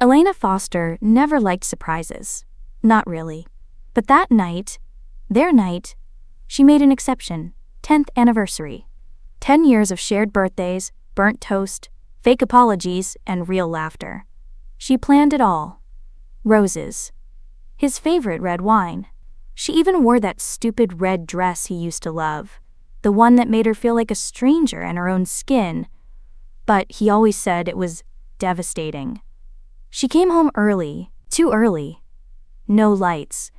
Elena Foster never liked surprises. Not really. But that night, their night, she made an exception. 10th anniversary. 10 years of shared birthdays, burnt toast, fake apologies, and real laughter. She planned it all. Roses. His favorite red wine. She even wore that stupid red dress he used to love. The one that made her feel like a stranger in her own skin. But he always said it was devastating. She came home early, too early. No lights,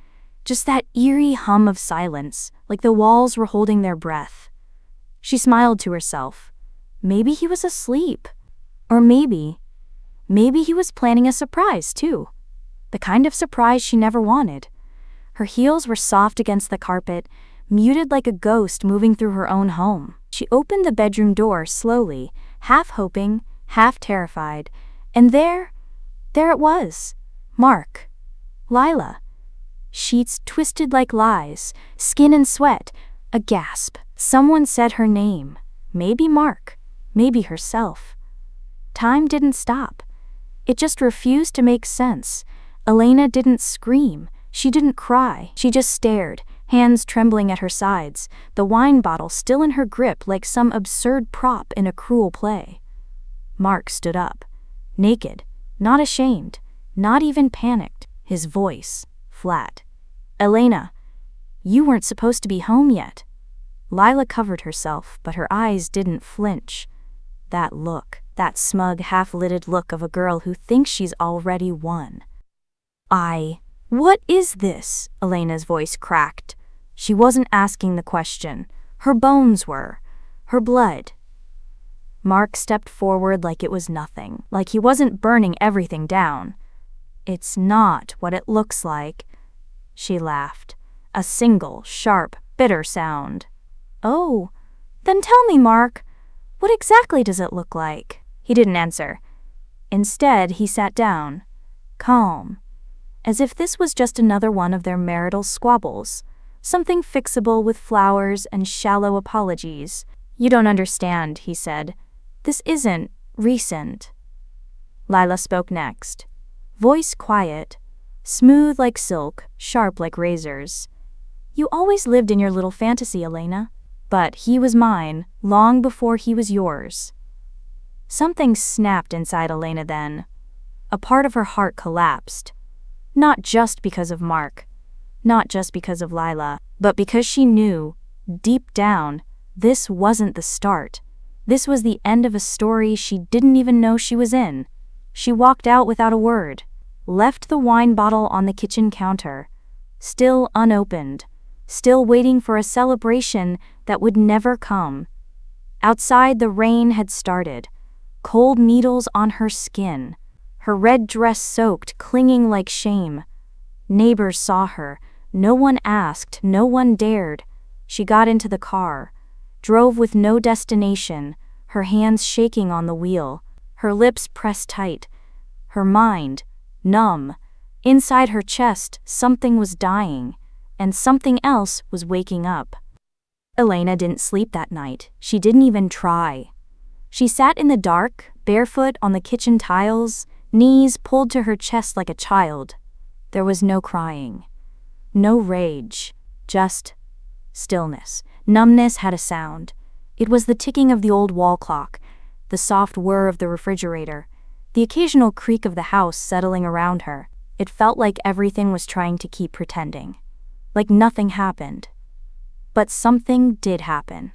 just that eerie hum of silence, like the walls were holding their breath. She smiled to herself. Maybe he was asleep. Or maybe he was planning a surprise too. The kind of surprise she never wanted. Her heels were soft against the carpet, muted like a ghost moving through her own home. She opened the bedroom door slowly, half hoping, half terrified, and there it was. Marc. Lila. Sheets twisted like lies, skin and sweat, a gasp. Someone said her name. Maybe Marc, maybe herself. Time didn't stop. It just refused to make sense. Elena didn't scream. She didn't cry. She just stared, hands trembling at her sides, the wine bottle still in her grip like some absurd prop in a cruel play. Marc stood up, naked, not ashamed, not even panicked, his voice flat. Elena, you weren't supposed to be home yet. Lila covered herself, but her eyes didn't flinch. That look, that smug, half-lidded look of a girl who thinks she's already won. What is this? Elena's voice cracked. She wasn't asking the question. Her bones were. Her blood. Marc stepped forward like it was nothing, like he wasn't burning everything down. It's not what it looks like. She laughed. A single, sharp, bitter sound. Oh, then tell me, Marc, what exactly does it look like? He didn't answer. Instead, he sat down, calm, as if this was just another one of their marital squabbles, something fixable with flowers and shallow apologies. You don't understand, he said. This isn't recent. Lila spoke next. Voice quiet, smooth like silk, sharp like razors. You always lived in your little fantasy, Elena. But he was mine, long before he was yours. Something snapped inside Elena then. A part of her heart collapsed. Not just because of Marc, not just because of Lila, but because she knew, deep down, this wasn't the start. This was the end of a story she didn't even know she was in. She walked out without a word, left the wine bottle on the kitchen counter, still unopened, still waiting for a celebration that would never come. Outside, the rain had started, cold needles on her skin, her red dress soaked, clinging like shame. Neighbors saw her. No one asked, no one dared. She got into the car, drove with no destination, her hands shaking on the wheel, her lips pressed tight, her mind numb. Inside her chest, something was dying, and something else was waking up. Elena didn't sleep that night. She didn't even try. She sat in the dark, barefoot on the kitchen tiles, knees pulled to her chest like a child. There was no crying, no rage, just stillness. Numbness had a sound. It was the ticking of the old wall clock, the soft whir of the refrigerator, the occasional creak of the house settling around her. It felt like everything was trying to keep pretending, like nothing happened. But something did happen.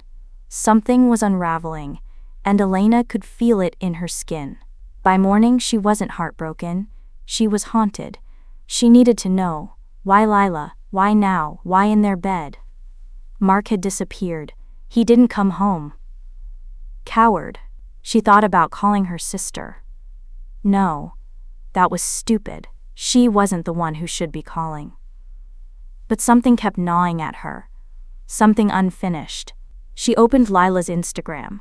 Something was unraveling, and Elena could feel it in her skin. By morning, she wasn't heartbroken. She was haunted. She needed to know. Why Lila? Why now? Why in their bed? Marc had disappeared. He didn't come home. Coward. She thought about calling her sister. No, that was stupid. She wasn't the one who should be calling. But something kept gnawing at her. Something unfinished. She opened Lila's Instagram.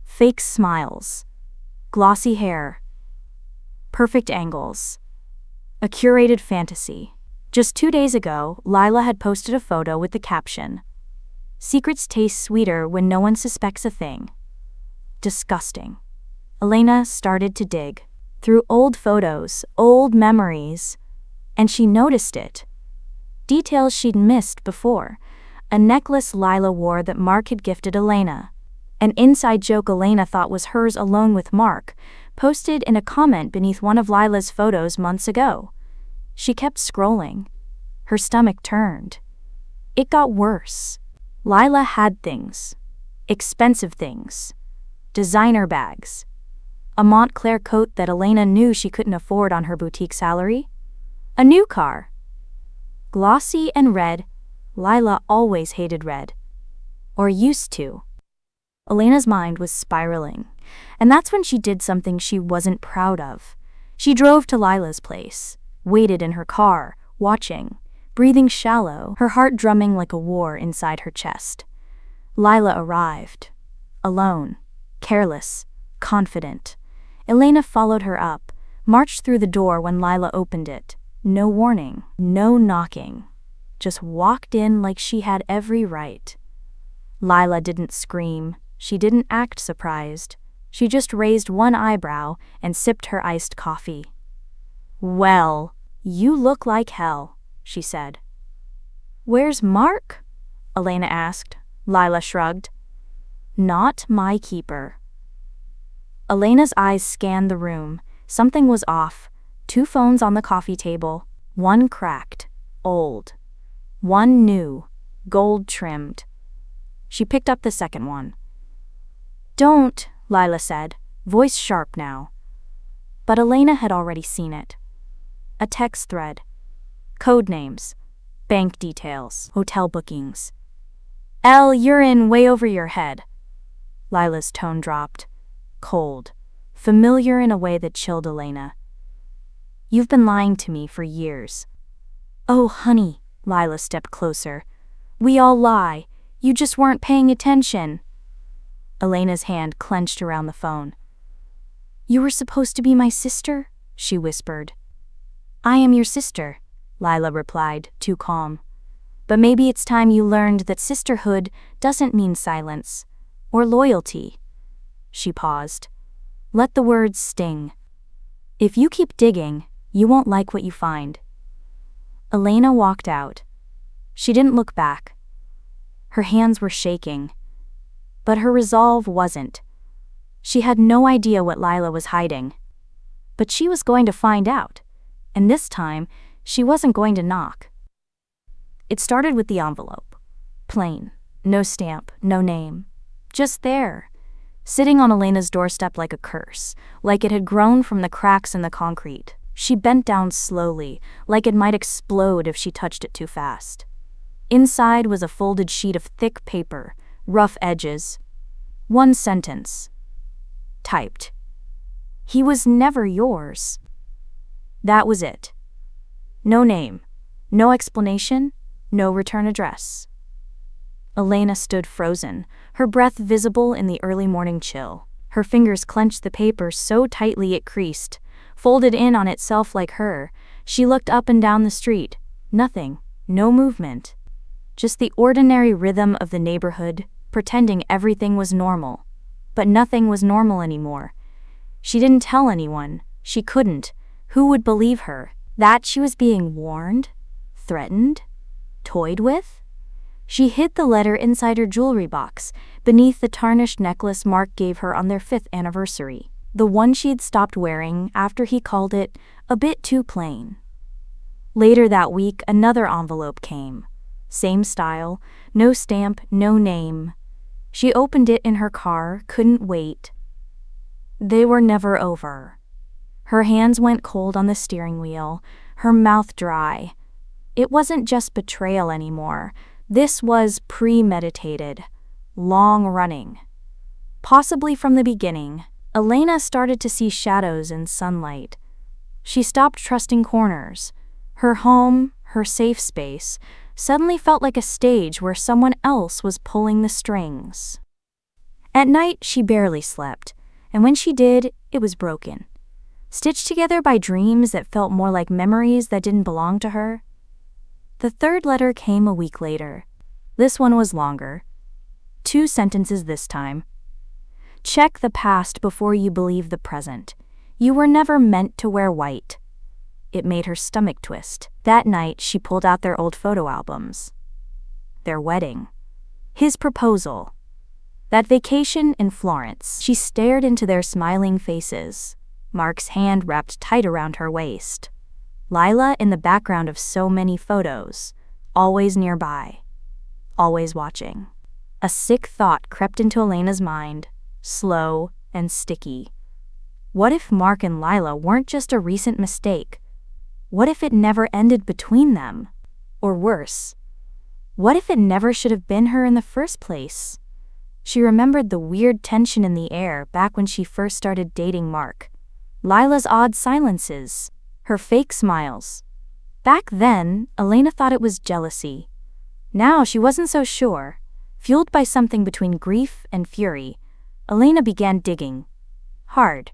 Fake smiles. Glossy hair. Perfect angles. A curated fantasy. Just 2 days ago, Lila had posted a photo with the caption, "Secrets taste sweeter when no one suspects a thing." Disgusting. Elena started to dig. through old photos, old memories, and she noticed it. Details she'd missed before. A necklace Lila wore that Marc had gifted Elena. An inside joke Elena thought was hers alone with Marc, posted in a comment beneath one of Lila's photos months ago. She kept scrolling. Her stomach turned. It got worse. Lila had things. Expensive things. Designer bags. A Montclair coat that Elena knew she couldn't afford on her boutique salary. A new car. Glossy and red. Lila always hated red. Or used to. Elena's mind was spiraling, and that's when she did something she wasn't proud of. She drove to Lila's place, waited in her car, watching, breathing shallow, her heart drumming like a war inside her chest. Lila arrived. Alone, careless, confident. Elena followed her up, marched through the door when Lila opened it. No warning, no knocking. Just walked in like she had every right. Lila didn't scream. She didn't act surprised. She just raised one eyebrow and sipped her iced coffee. "Well, you look like hell," she said. "Where's Marc?" Elena asked. Lila shrugged. "Not my keeper." Elena's eyes scanned the room. Something was off. 2 phones on the coffee table. One cracked, old. One new, gold-trimmed. She picked up the second one. "Don't," Lila said, voice sharp now. But Elena had already seen it. A text thread. Code names. Bank details. Hotel bookings. You're in way over your head." Lila's tone dropped. Cold. Familiar in a way that chilled Elena. "You've been lying to me for years." "Oh, honey," Lila stepped closer. "We all lie. You just weren't paying attention." Elena's hand clenched around the phone. "You were supposed to be my sister?" she whispered. "I am your sister," Lila replied, too calm. "But maybe it's time you learned that sisterhood doesn't mean silence, or loyalty." She paused. Let the words sting. "If you keep digging, you won't like what you find." Elena walked out. She didn't look back. Her hands were shaking. But her resolve wasn't. She had no idea what Lila was hiding. But she was going to find out. And this time, she wasn't going to knock. It started with the envelope. Plain. No stamp, no name. Just there. Sitting on Elena's doorstep like a curse, like it had grown from the cracks in the concrete. She bent down slowly, like it might explode if she touched it too fast. Inside was a folded sheet of thick paper, rough edges. One sentence. Typed. "He was never yours." That was it. No name, no explanation, no return address. Elena stood frozen, her breath visible in the early morning chill. Her fingers clenched the paper so tightly it creased, folded in on itself like her. She looked up and down the street. Nothing, no movement. Just the ordinary rhythm of the neighborhood, pretending everything was normal. But nothing was normal anymore. She didn't tell anyone. She couldn't. Who would believe her? That she was being warned? Threatened? Toyed with? She hid the letter inside her jewelry box, beneath the tarnished necklace Marc gave her on their 5th anniversary. The one she'd stopped wearing after he called it a bit too plain. Later that week, another envelope came. Same style, no stamp, no name. She opened it in her car, couldn't wait. They were never over. Her hands went cold on the steering wheel, her mouth dry. It wasn't just betrayal anymore. This was premeditated, long-running. Possibly from the beginning, Elena started to see shadows in sunlight. She stopped trusting corners. Her home, her safe space, suddenly felt like a stage where someone else was pulling the strings. At night, she barely slept, and when she did, it was broken. Stitched together by dreams that felt more like memories that didn't belong to her. The 3rd letter came a week later. This one was longer. 2 sentences this time. "Check the past before you believe the present. "You were never meant to wear white." It made her stomach twist. That night, she pulled out their old photo albums. Their wedding. His proposal. That vacation in Florence. She stared into their smiling faces, Marc's hand wrapped tight around her waist. Lila in the background of so many photos, always nearby, always watching. A sick thought crept into Elena's mind, slow and sticky. What if Marc and Lila weren't just a recent mistake? What if it never ended between them? Or worse, what if it never should have been her in the first place? She remembered the weird tension in the air back when she first started dating Marc. Lila's odd silences, her fake smiles. Back then, Elena thought it was jealousy. Now she wasn't so sure. Fueled by something between grief and fury, Elena began digging. Hard.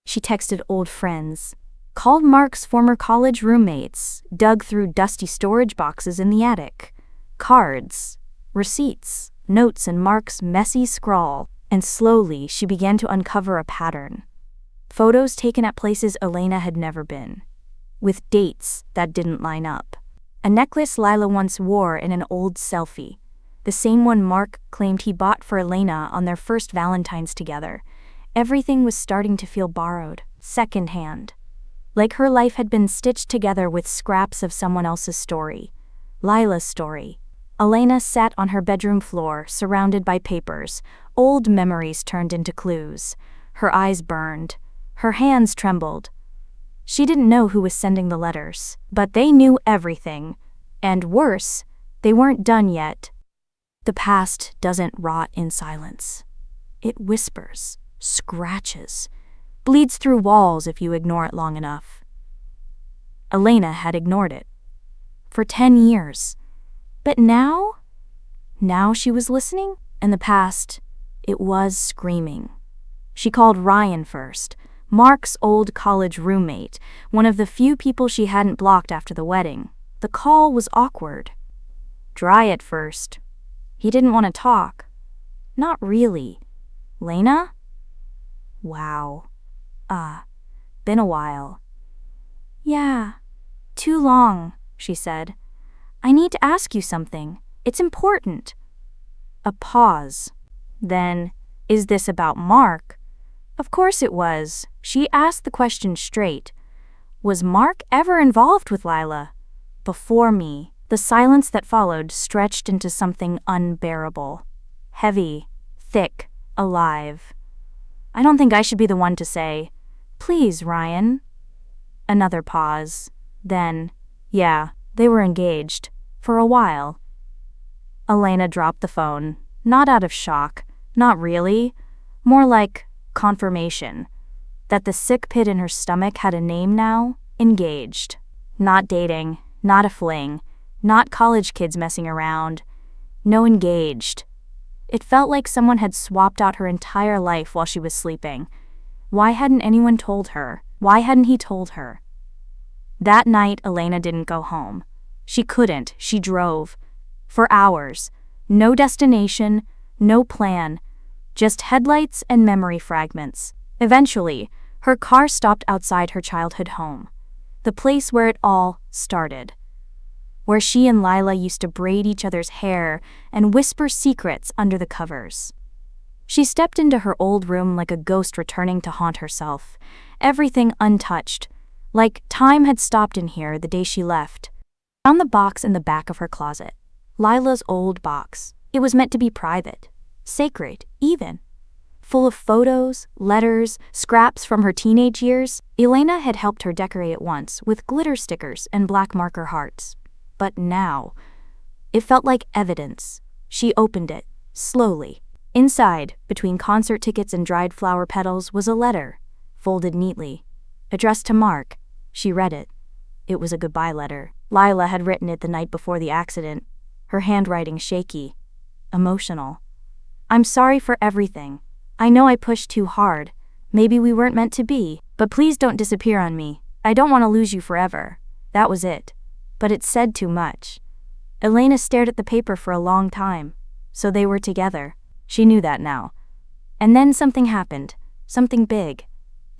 She texted old friends, called Marc's former college roommates, dug through dusty storage boxes in the attic. Cards, receipts, notes in Marc's messy scrawl, and slowly she began to uncover a pattern. Photos taken at places Elena had never been, with dates that didn't line up. A necklace Lila once wore in an old selfie, the same one Marc claimed he bought for Elena on their first Valentine's together. Everything was starting to feel borrowed, secondhand. Like her life had been stitched together with scraps of someone else's story. Lila's story. Elena sat on her bedroom floor, surrounded by papers, old memories turned into clues. Her eyes burned. Her hands trembled. She didn't know who was sending the letters, but they knew everything. And worse, they weren't done yet. The past doesn't rot in silence. It whispers, scratches, bleeds through walls if you ignore it long enough. Elena had ignored it. For 10 years. But now she was listening, and the past, it was screaming. She called Ryan first, Marc's old college roommate, one of the few people she hadn't blocked after the wedding. The call was awkward. Dry at first. He didn't want to talk. Not really. Lena? Wow. Been a while. Yeah. Too long, she said. I need to ask you something. It's important. A pause. Then, is this about Marc? Of course it was. She asked the question straight. Was Marc ever involved with Lila? Before me. The silence that followed stretched into something unbearable. Heavy, thick, alive. I don't think I should be the one to say, "Please, Ryan." Another pause. Then, yeah, they were engaged. For a while. Elena dropped the phone, not out of shock, not really, more like confirmation. That the sick pit in her stomach had a name now, engaged. Not dating, not a fling, not college kids messing around. No, engaged. It felt like someone had swapped out her entire life while she was sleeping. Why hadn't anyone told her? Why hadn't he told her? That night, Elena didn't go home. She couldn't. She drove. For hours. No destination, no plan. Just headlights and memory fragments. Eventually, her car stopped outside her childhood home. The place where it all started. Where she and Lila used to braid each other's hair and whisper secrets under the covers. She stepped into her old room like a ghost returning to haunt herself. Everything untouched. Like time had stopped in here the day she left. Found the box in the back of her closet. Lila's old box. It was meant to be private. Sacred, even. Full of photos, letters, scraps from her teenage years. Elena had helped her decorate it once with glitter stickers and black marker hearts. But now, it felt like evidence. She opened it, slowly. Inside, between concert tickets and dried flower petals, was a letter, folded neatly. Addressed to Marc. She read it. It was a goodbye letter. Lila had written it the night before the accident, her handwriting shaky, emotional. "I'm sorry for everything. I know I pushed too hard. Maybe we weren't meant to be, but please don't disappear on me. I don't want to lose you forever." That was it. But it said too much. Elena stared at the paper for a long time. So they were together. She knew that now. And then something happened. Something big.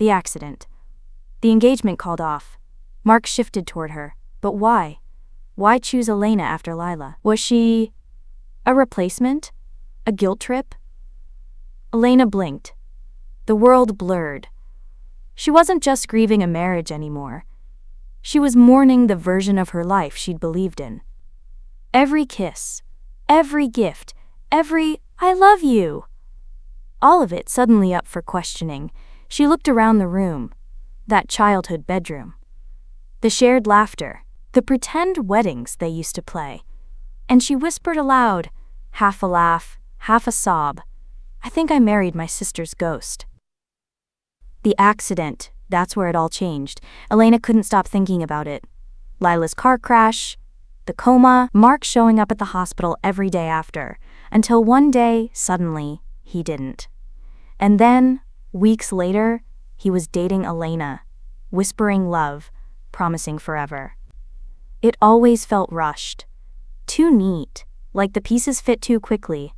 The accident. The engagement called off. Marc shifted toward her. But why? Why choose Elena after Lila? Was she a replacement? A guilt trip? Elena blinked. The world blurred. She wasn't just grieving a marriage anymore. She was mourning the version of her life she'd believed in. Every kiss, every gift, every "I love you." All of it suddenly up for questioning. She looked around the room. That childhood bedroom. The shared laughter. The pretend weddings they used to play. And she whispered aloud, half a laugh, half a sob, "I think I married my sister's ghost." The accident, that's where it all changed. Elena couldn't stop thinking about it. Lila's car crash, the coma, Marc showing up at the hospital every day after, until one day, suddenly, he didn't. And then, weeks later, he was dating Elena, whispering love, promising forever. It always felt rushed. Too neat, like the pieces fit too quickly.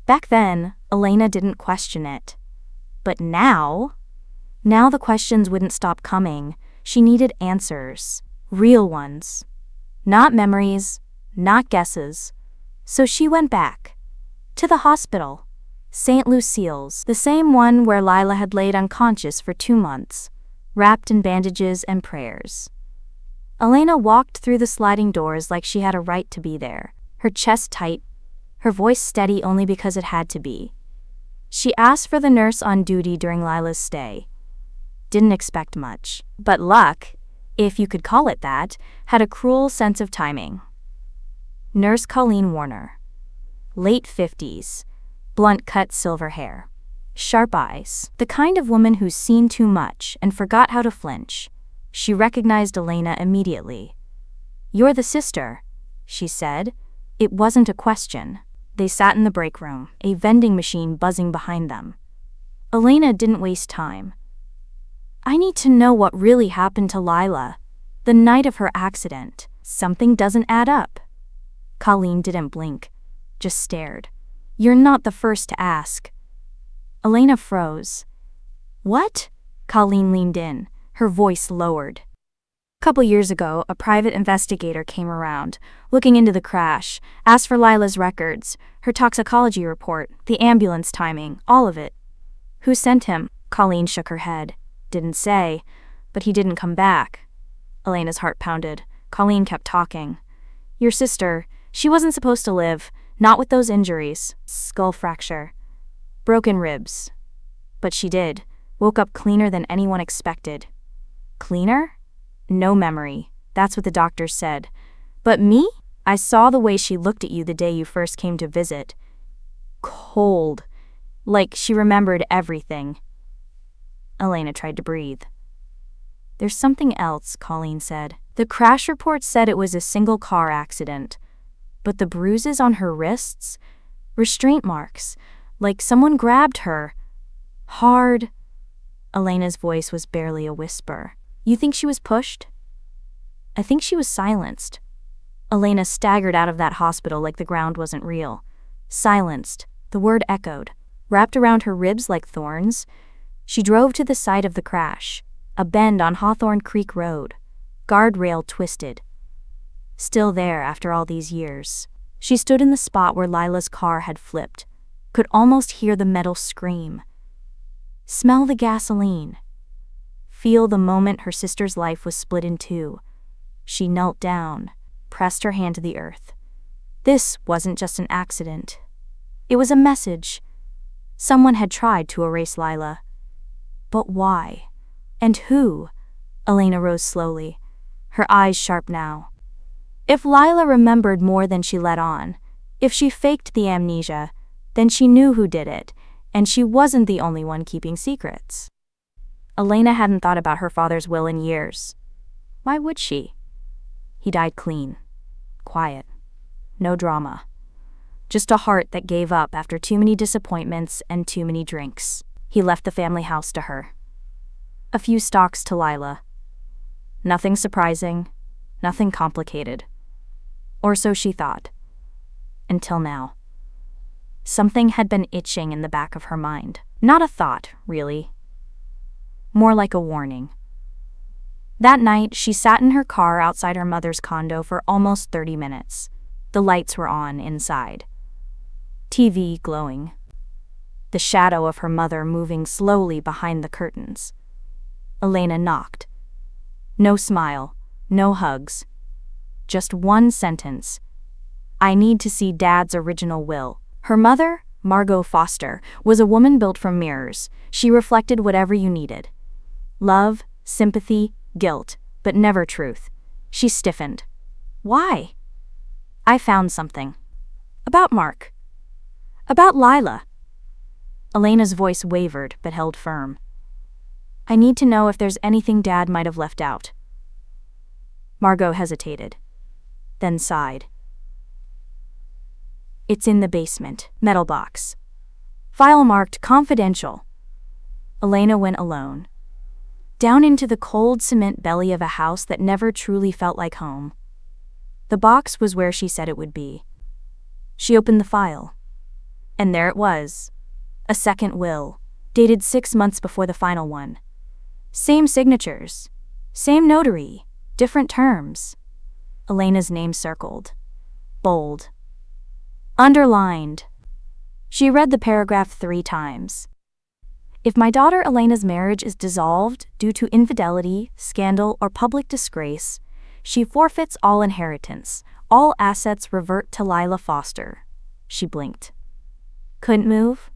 Back then, Elena didn't question it. But now the questions wouldn't stop coming. She needed answers. Real ones. Not memories, not guesses. So she went back. To the hospital. St. Lucille's, the same one where Lila had laid unconscious for 2 months, wrapped in bandages and prayers. Elena walked through the sliding doors like she had a right to be there, her chest tight, her voice steady only because it had to be. She asked for the nurse on duty during Lila's stay. Didn't expect much, but luck, if you could call it that, had a cruel sense of timing. Nurse Colleen Warner. Late 50s, blunt-cut silver hair. Sharp eyes, the kind of woman who's seen too much and forgot how to flinch. She recognized Elena immediately. "You're the sister," she said. It wasn't a question. They sat in the break room, a vending machine buzzing behind them. Elena didn't waste time. "I need to know what really happened to Lila. The night of her accident. Something doesn't add up." Colleen didn't blink, just stared. "You're not the first to ask." Elena froze. "What?" Colleen leaned in, her voice lowered. "Couple years ago, a private investigator came around, looking into the crash, asked for Lila's records, her toxicology report, the ambulance timing, all of it." "Who sent him?" Colleen shook her head. "Didn't say, but he didn't come back." Elena's heart pounded. Colleen kept talking. "Your sister, she wasn't supposed to live, not with those injuries. Skull fracture. Broken ribs. But she did. Woke up cleaner than anyone expected." "Cleaner?" "No memory. That's what the doctors said. But me? I saw the way she looked at you the day you first came to visit. Cold. Like she remembered everything." Elena tried to breathe. "There's something else," Colleen said. "The crash report said it was a single car accident. But the bruises on her wrists? Restraint marks. Like someone grabbed her. Hard." Elena's voice was barely a whisper. "You think she was pushed?" "I think she was silenced." Elena staggered out of that hospital like the ground wasn't real. Silenced. The word echoed. Wrapped around her ribs like thorns. She drove to the site of the crash. A bend on Hawthorne Creek Road. Guardrail twisted. Still there after all these years. She stood in the spot where Lila's car had flipped. Could almost hear the metal scream. Smell the gasoline. Feel the moment her sister's life was split in two. She knelt down, pressed her hand to the earth. This wasn't just an accident. It was a message. Someone had tried to erase Lila. But why? And who? Elena rose slowly, her eyes sharp now. If Lila remembered more than she let on, if she faked the amnesia, then she knew who did it, and she wasn't the only one keeping secrets. Elena hadn't thought about her father's will in years. Why would she? He died clean. Quiet. No drama. Just a heart that gave up after too many disappointments and too many drinks. He left the family house to her. A few stocks to Lila. Nothing surprising, nothing complicated. Or so she thought. Until now. Something had been itching in the back of her mind. Not a thought, really. more like a warning. That night, she sat in her car outside her mother's condo for almost 30 minutes. The lights were on inside. TV glowing. The shadow of her mother moving slowly behind the curtains. Elena knocked. No smile, no hugs. Just one sentence. I need to see Dad's original will. Her mother, Margot Foster, was a woman built from mirrors. She reflected whatever you needed. Love, sympathy, guilt, but never truth. She stiffened. Why? I found something. About Marc. About Lila. Elena's voice wavered but held firm. I need to know if there's anything Dad might have left out. Margot hesitated, then sighed. It's in the basement, metal box. File marked confidential. Elena went alone. Down into the cold cement belly of a house that never truly felt like home. The box was where she said it would be. She opened the file. And there it was. A second will, dated 6 months before the final one. Same signatures. Same notary. Different terms. Elena's name circled. Bold. Underlined. She read the paragraph 3 times. If my daughter Elena's marriage is dissolved due to infidelity, scandal, or public disgrace, she forfeits all inheritance. All assets revert to Lila Foster. She blinked. Couldn't move?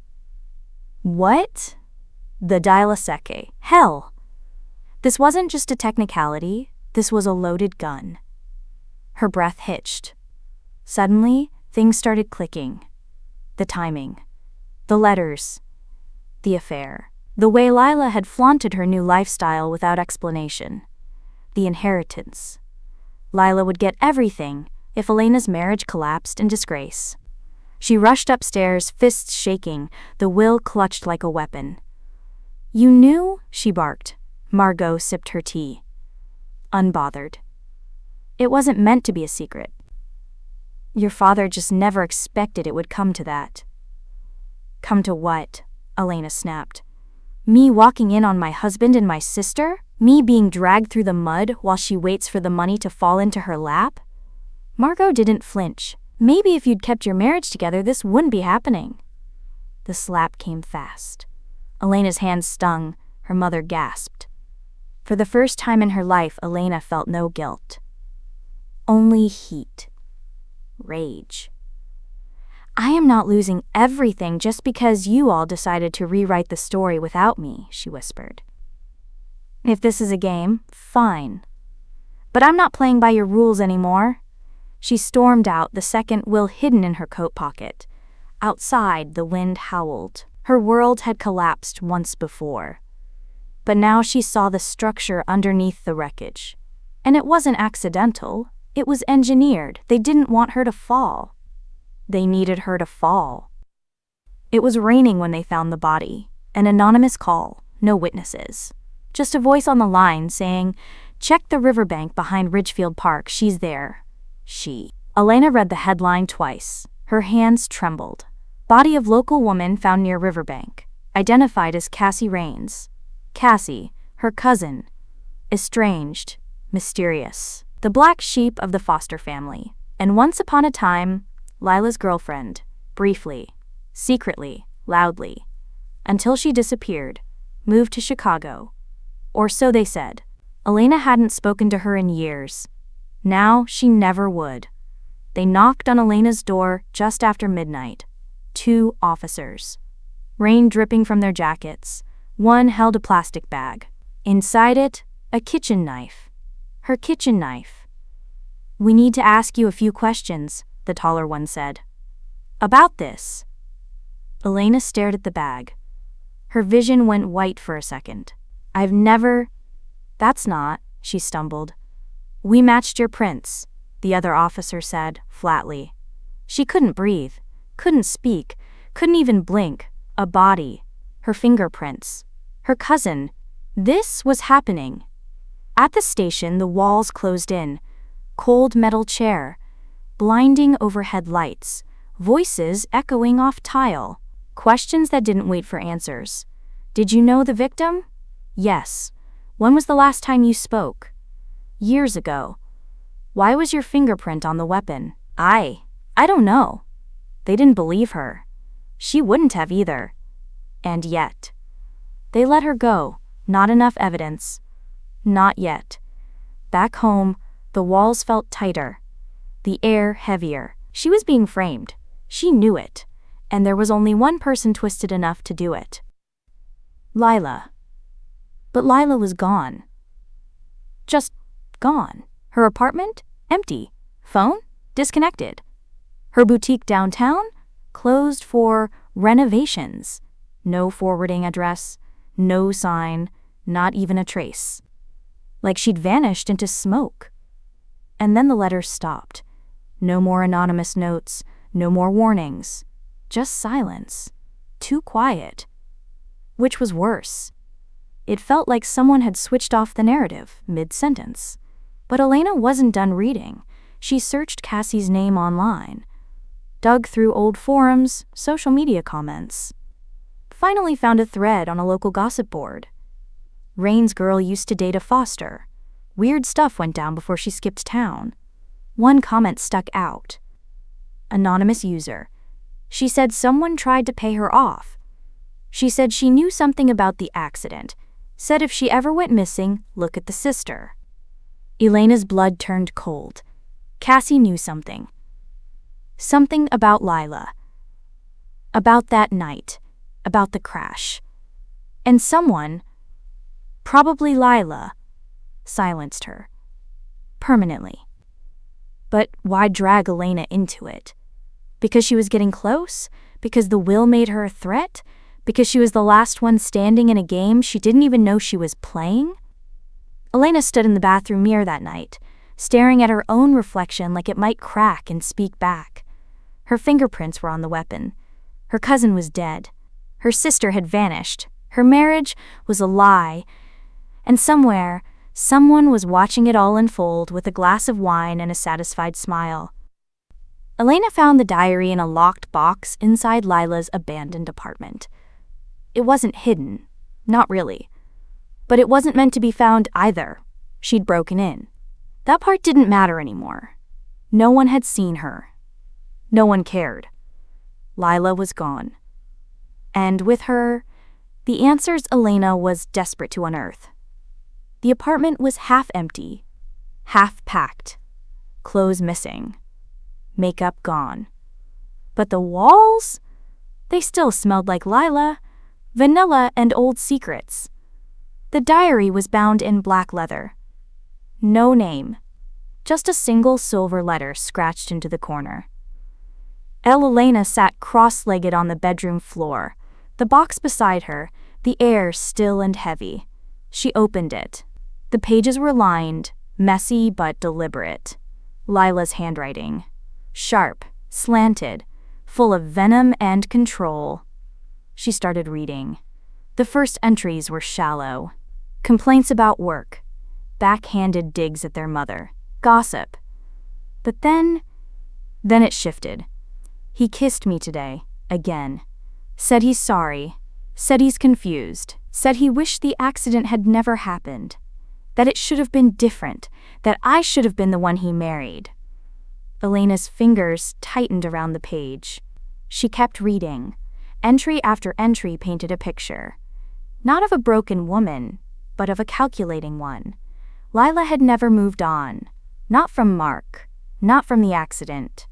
What? The dial-a-secche. Hell! This wasn't just a technicality, this was a loaded gun. Her breath hitched. Suddenly, things started clicking. The timing. The letters. The affair. The way Lila had flaunted her new lifestyle without explanation. The inheritance. Lila would get everything if Elena's marriage collapsed in disgrace. She rushed upstairs, fists shaking, the will clutched like a weapon. You knew? She barked. Margot sipped her tea. Unbothered. It wasn't meant to be a secret. Your father just never expected it would come to that. Come to what? Elena snapped. Me walking in on my husband and my sister? Me being dragged through the mud while she waits for the money to fall into her lap? Margot didn't flinch. Maybe if you'd kept your marriage together, this wouldn't be happening. The slap came fast. Elena's hands stung. Her mother gasped. For the first time in her life, Elena felt no guilt. Only heat. Rage. I am not losing everything just because you all decided to rewrite the story without me, she whispered. If this is a game, fine. But I'm not playing by your rules anymore. She stormed out, the second will hidden in her coat pocket. Outside, the wind howled. Her world had collapsed once before. But now she saw the structure underneath the wreckage. And it wasn't accidental. It was engineered. They didn't want her to fall. They needed her to fall. It was raining when they found the body. An anonymous call, no witnesses. Just a voice on the line saying, check the riverbank behind Ridgefield Park, she's there. She. Elena read the headline twice. Her hands trembled. Body of local woman found near riverbank. Identified as Cassie Rains. Cassie, her cousin. Estranged. Mysterious. The black sheep of the Foster family. And once upon a time, Lila's girlfriend. Briefly. Secretly. Loudly. Until she disappeared. Moved to Chicago. Or so they said. Elena hadn't spoken to her in years. Now she never would. They knocked on Elena's door just after midnight. 2 officers. Rain dripping from their jackets. One held a plastic bag. Inside it, a kitchen knife. Her kitchen knife. We need to ask you a few questions, the taller one said. About this. Elena stared at the bag. Her vision went white for a second. I've never... That's not, she stumbled. We matched your prints, the other officer said, flatly. She couldn't breathe, couldn't speak, couldn't even blink. A body. Her fingerprints. Her cousin. This was happening. At the station, the walls closed in. Cold metal chair. Blinding overhead lights. Voices echoing off tile. Questions that didn't wait for answers. Did you know the victim? Yes. When was the last time you spoke? Years ago. Why was your fingerprint on the weapon? I don't know. They didn't believe her. She wouldn't have either. And yet. They let her go. Not enough evidence. Not yet. Back home, the walls felt tighter. The air heavier. She was being framed. She knew it. And there was only one person twisted enough to do it. Lila. But Lila was gone. Just gone. Her apartment? Empty. Phone? Disconnected. Her boutique downtown? Closed for renovations. No forwarding address. No sign. Not even a trace. Like she'd vanished into smoke. And then the letters stopped. No more anonymous notes. No more warnings. Just silence. Too quiet. Which was worse. It felt like someone had switched off the narrative mid-sentence. But Elena wasn't done reading. She searched Cassie's name online, dug through old forums, social media comments. Finally found a thread on a local gossip board. Rain's girl used to date a foster. Weird stuff went down before she skipped town. One comment stuck out. Anonymous user. She said someone tried to pay her off. She said she knew something about the accident. Said if she ever went missing, look at the sister. Elena's blood turned cold. Cassie knew something. Something about Lila. About that night. About the crash. And someone, probably Lila, silenced her. Permanently. But why drag Elena into it? Because she was getting close? Because the will made her a threat? Because she was the last one standing in a game she didn't even know she was playing? Elena stood in the bathroom mirror that night, staring at her own reflection like it might crack and speak back. Her fingerprints were on the weapon. Her cousin was dead. Her sister had vanished. Her marriage was a lie. And somewhere, someone was watching it all unfold with a glass of wine and a satisfied smile. Elena found the diary in a locked box inside Lila's abandoned apartment. It wasn't hidden. Not really. But it wasn't meant to be found either. She'd broken in. That part didn't matter anymore. No one had seen her. No one cared. Lila was gone. And with her, the answers Elena was desperate to unearth. The apartment was half empty, half packed, clothes missing, makeup gone. But the walls? They still smelled like Lila, vanilla, and old secrets. The diary was bound in black leather. No name, just a single silver letter scratched into the corner. Elena sat cross-legged on the bedroom floor, the box beside her, the air still and heavy. She opened it. The pages were lined, messy but deliberate. Lila's handwriting. Sharp, slanted, full of venom and control. She started reading. The first entries were shallow. Complaints about work. Backhanded digs at their mother. Gossip. But then it shifted. He kissed me today, again. Said he's sorry. Said he's confused. Said he wished the accident had never happened. That it should have been different. That I should have been the one he married. Elena's fingers tightened around the page. She kept reading. Entry after entry painted a picture. Not of a broken woman, but of a calculating one. Lila had never moved on. Not from Marc. Not from the accident.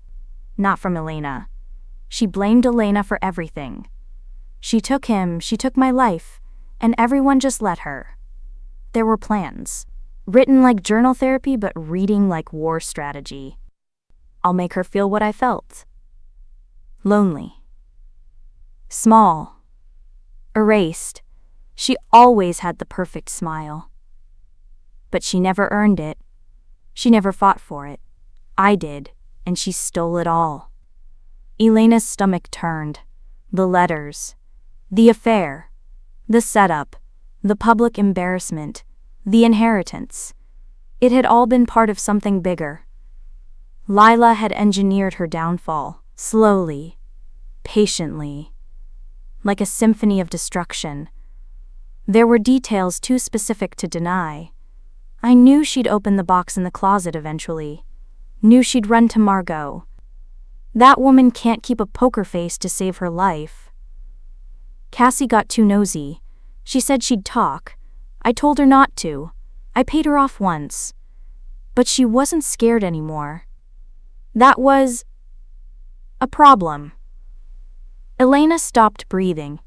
Not from Elena. She blamed Elena for everything. She took him, she took my life, and everyone just let her. There were plans. Written like journal therapy, but reading like war strategy. I'll make her feel what I felt. Lonely. Small. Erased. She always had the perfect smile. But she never earned it. She never fought for it. I did, and she stole it all. Elena's stomach turned. The letters. The affair. The setup. The public embarrassment. The inheritance. It had all been part of something bigger. Lila had engineered her downfall, slowly, patiently, like a symphony of destruction. There were details too specific to deny. I knew she'd open the box in the closet eventually. Knew she'd run to Margot. That woman can't keep a poker face to save her life. Cassie got too nosy. She said she'd talk. I told her not to. I paid her off once. But she wasn't scared anymore. That was a problem. Elena stopped breathing.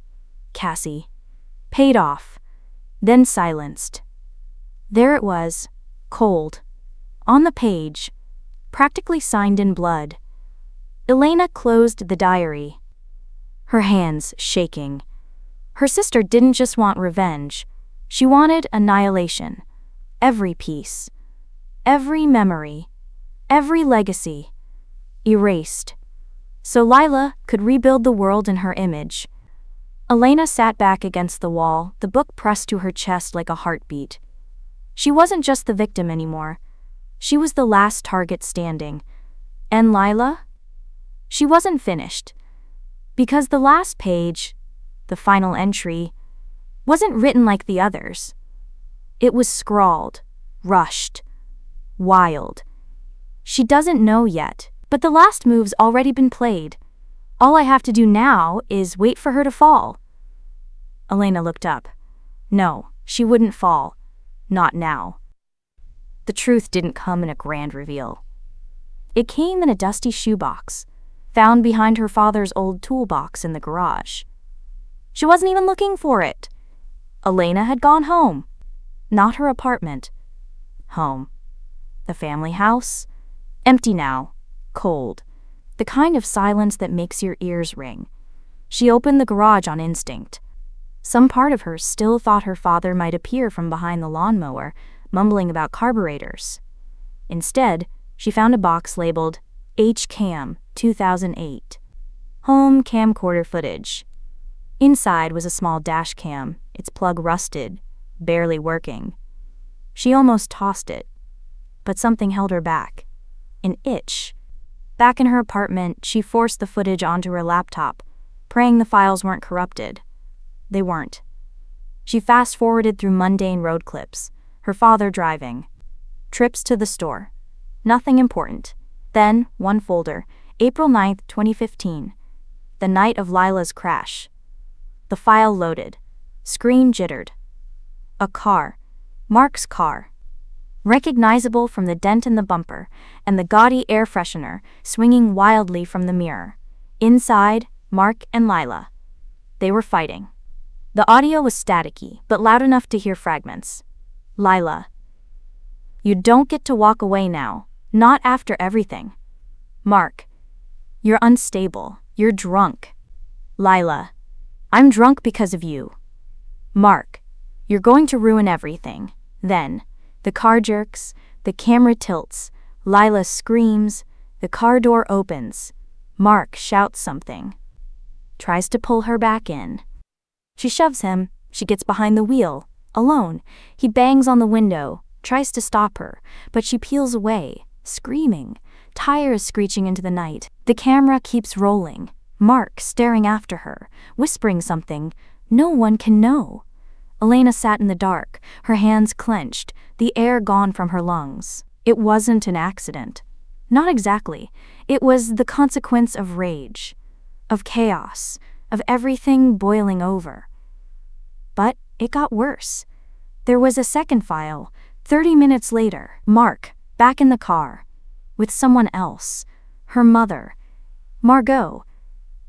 Cassie. Paid off. Then silenced. There it was, cold. On the page. Practically signed in blood. Elena closed the diary. Her hands shaking. Her sister didn't just want revenge. She wanted annihilation. Every piece. Every memory. Every legacy. Erased. So Lila could rebuild the world in her image. Elena sat back against the wall, the book pressed to her chest like a heartbeat. She wasn't just the victim anymore. She was the last target standing. And Lila? She wasn't finished. Because the last page, the final entry, wasn't written like the others. It was scrawled, rushed, wild. She doesn't know yet, but the last move's already been played. All I have to do now is wait for her to fall. Elena looked up. No, she wouldn't fall. Not now. The truth didn't come in a grand reveal. It came in a dusty shoebox, found behind her father's old toolbox in the garage. She wasn't even looking for it. Elena had gone home. Not her apartment. Home. The family house. Empty now. Cold. The kind of silence that makes your ears ring. She opened the garage on instinct. Some part of her still thought her father might appear from behind the lawnmower, mumbling about carburetors. Instead, she found a box labeled H-Cam 2008. Home camcorder footage. Inside was a small dash cam, its plug rusted, barely working. She almost tossed it, but something held her back. An itch. Back in her apartment, she forced the footage onto her laptop, praying the files weren't corrupted. They weren't. She fast-forwarded through mundane road clips, her father driving. Trips to the store. Nothing important. Then, one folder, April 9th, 2015. The night of Lila's crash. The file loaded. Screen jittered. A car. Marc's car. Recognizable from the dent in the bumper and the gaudy air freshener swinging wildly from the mirror. Inside, Marc and Lila. They were fighting. The audio was staticky, but loud enough to hear fragments. Lila. You don't get to walk away now, not after everything. Marc. You're unstable, you're drunk. Lila. I'm drunk because of you. Marc. You're going to ruin everything. Then, the car jerks, the camera tilts, Lila screams, the car door opens. Marc shouts something. Tries to pull her back in. She shoves him, she gets behind the wheel, alone. He bangs on the window, tries to stop her, but she peels away, screaming, tires screeching into the night. The camera keeps rolling, Marc staring after her, whispering something no one can know. Elena sat in the dark, her hands clenched, the air gone from her lungs. It wasn't an accident. Not exactly. It was the consequence of rage, of chaos, of everything boiling over. But it got worse. There was a second file, 30 minutes later. Marc, back in the car, with someone else, her mother, Margot.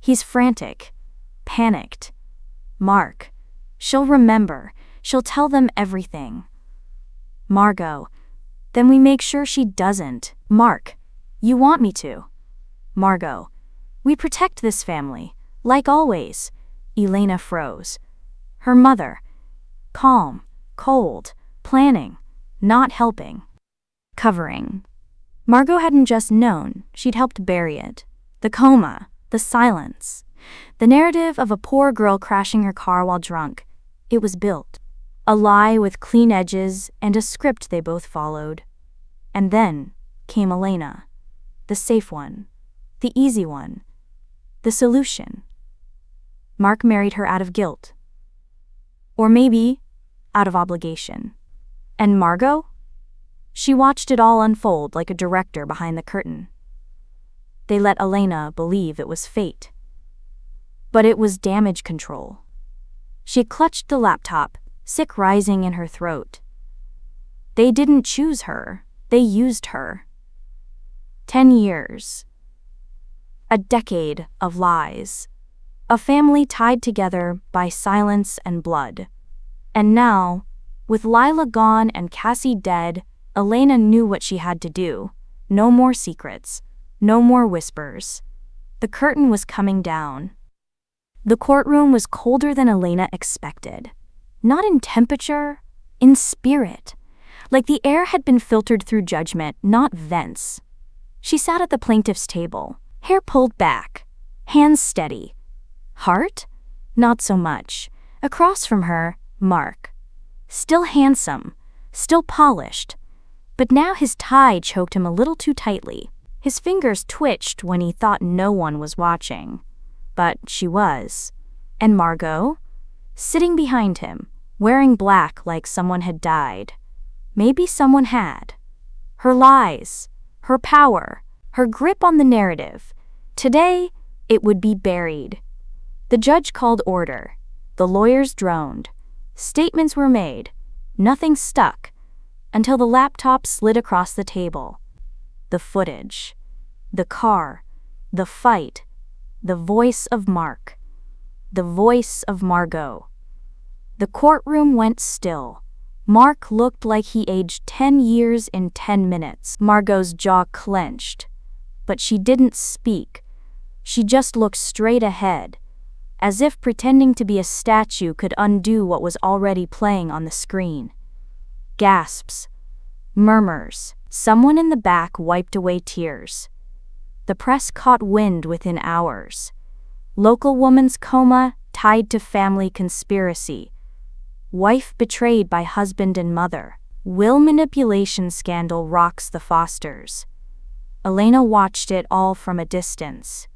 He's frantic, panicked. Marc, she'll remember, she'll tell them everything. Margot, then we make sure she doesn't. Marc, you want me to. Margot, we protect this family. Like always. Elena froze. Her mother. Calm, cold, planning, not helping. Covering. Margot hadn't just known, she'd helped bury it. The coma, the silence. The narrative of a poor girl crashing her car while drunk. It was built. A lie with clean edges and a script they both followed. And then came Elena. The safe one. The easy one. The solution. Marc married her out of guilt. Or maybe out of obligation. And Margot? She watched it all unfold like a director behind the curtain. They let Elena believe it was fate. But it was damage control. She clutched the laptop, sick rising in her throat. They didn't choose her, they used her. 10 years. A decade of lies. A family tied together by silence and blood. And now, with Lila gone and Cassie dead, Elena knew what she had to do. No more secrets. No more whispers. The curtain was coming down. The courtroom was colder than Elena expected. Not in temperature, in spirit. Like the air had been filtered through judgment, not vents. She sat at the plaintiff's table, hair pulled back, hands steady. Heart? Not so much. Across from her, Marc. Still handsome, still polished. But now his tie choked him a little too tightly. His fingers twitched when he thought no one was watching. But she was. And Margot? Sitting behind him, wearing black like someone had died. Maybe someone had. Her lies, her power, her grip on the narrative. Today, it would be buried. The judge called order. The lawyers droned. Statements were made. Nothing stuck. Until the laptop slid across the table. The footage. The car. The fight. The voice of Marc. The voice of Margot. The courtroom went still. Marc looked like he aged 10 years in 10 minutes. Margot's jaw clenched. But she didn't speak. She just looked straight ahead, as if pretending to be a statue could undo what was already playing on the screen. Gasps. Murmurs. Someone in the back wiped away tears. The press caught wind within hours. Local woman's coma tied to family conspiracy. Wife betrayed by husband and mother. Will manipulation scandal rocks the Fosters. Elena watched it all from a distance.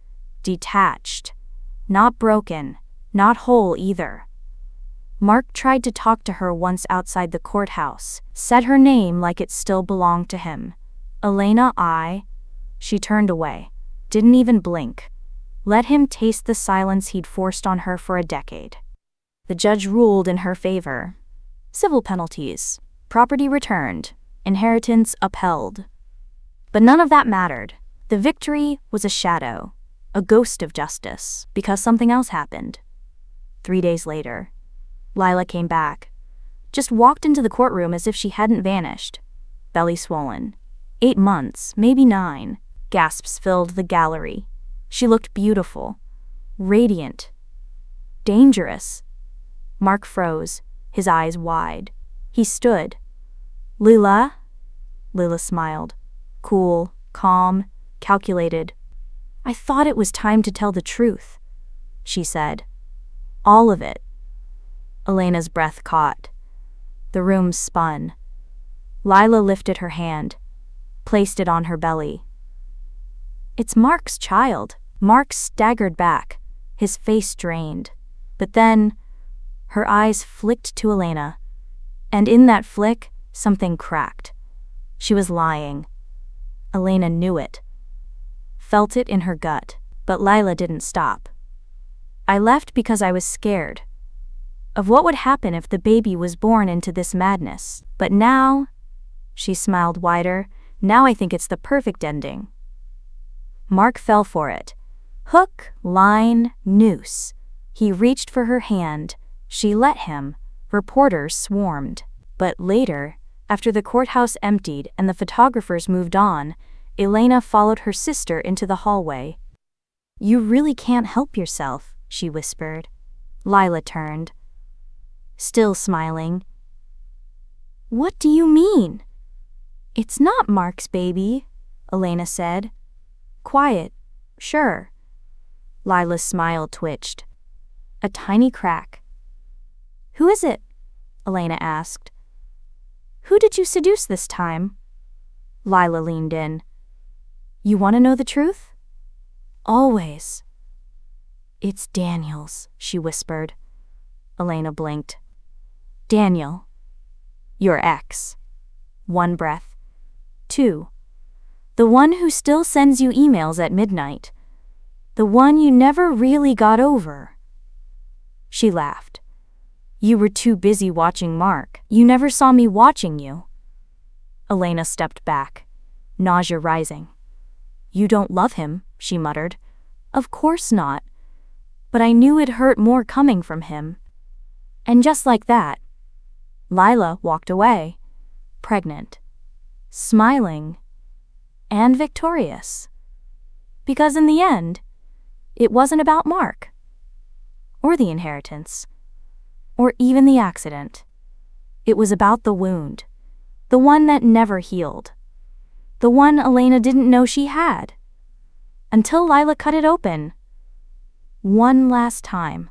Detached. Not broken, not whole either. Marc tried to talk to her once outside the courthouse, said her name like it still belonged to him. Elena, She turned away, didn't even blink. Let him taste the silence he'd forced on her for a decade. The judge ruled in her favor. Civil penalties, property returned, inheritance upheld. But none of that mattered. The victory was a shadow, a ghost of justice, because something else happened. 3 days later, Lila came back. Just walked into the courtroom as if she hadn't vanished. Belly swollen. 8 months, maybe 9. Gasps filled the gallery. She looked beautiful. Radiant. Dangerous. Marc froze, his eyes wide. He stood. Lila? Lila smiled. Cool, calm, calculated. I thought it was time to tell the truth, she said. All of it. Elena's breath caught. The room spun. Lila lifted her hand, placed it on her belly. It's Marc's child. Marc staggered back, his face drained. But then, her eyes flicked to Elena. And in that flick, something cracked. She was lying. Elena knew it. Felt it in her gut. But Lila didn't stop. I left because I was scared of what would happen if the baby was born into this madness. But now, she smiled wider, now I think it's the perfect ending. Marc fell for it. Hook, line, noose. He reached for her hand. She let him. Reporters swarmed. But later, after the courthouse emptied and the photographers moved on, Elena followed her sister into the hallway. You really can't help yourself, she whispered. Lila turned. Still smiling. What do you mean? It's not Marc's baby, Elena said. Quiet, sure. Lila's smile twitched. A tiny crack. Who is it? Elena asked. Who did you seduce this time? Lila leaned in. You want to know the truth? Always. It's Daniel's, she whispered. Elena blinked. Daniel. Your ex. One breath. 2. The one who still sends you emails at midnight. The one you never really got over. She laughed. You were too busy watching Marc. You never saw me watching you. Elena stepped back, nausea rising. You don't love him, she muttered. Of course not. But I knew it hurt more coming from him. And just like that, Lila walked away, pregnant, smiling, and victorious. Because in the end, it wasn't about Marc, or the inheritance, or even the accident. It was about the wound, the one that never healed, the one Elena didn't know she had, until Lila cut it open. One last time.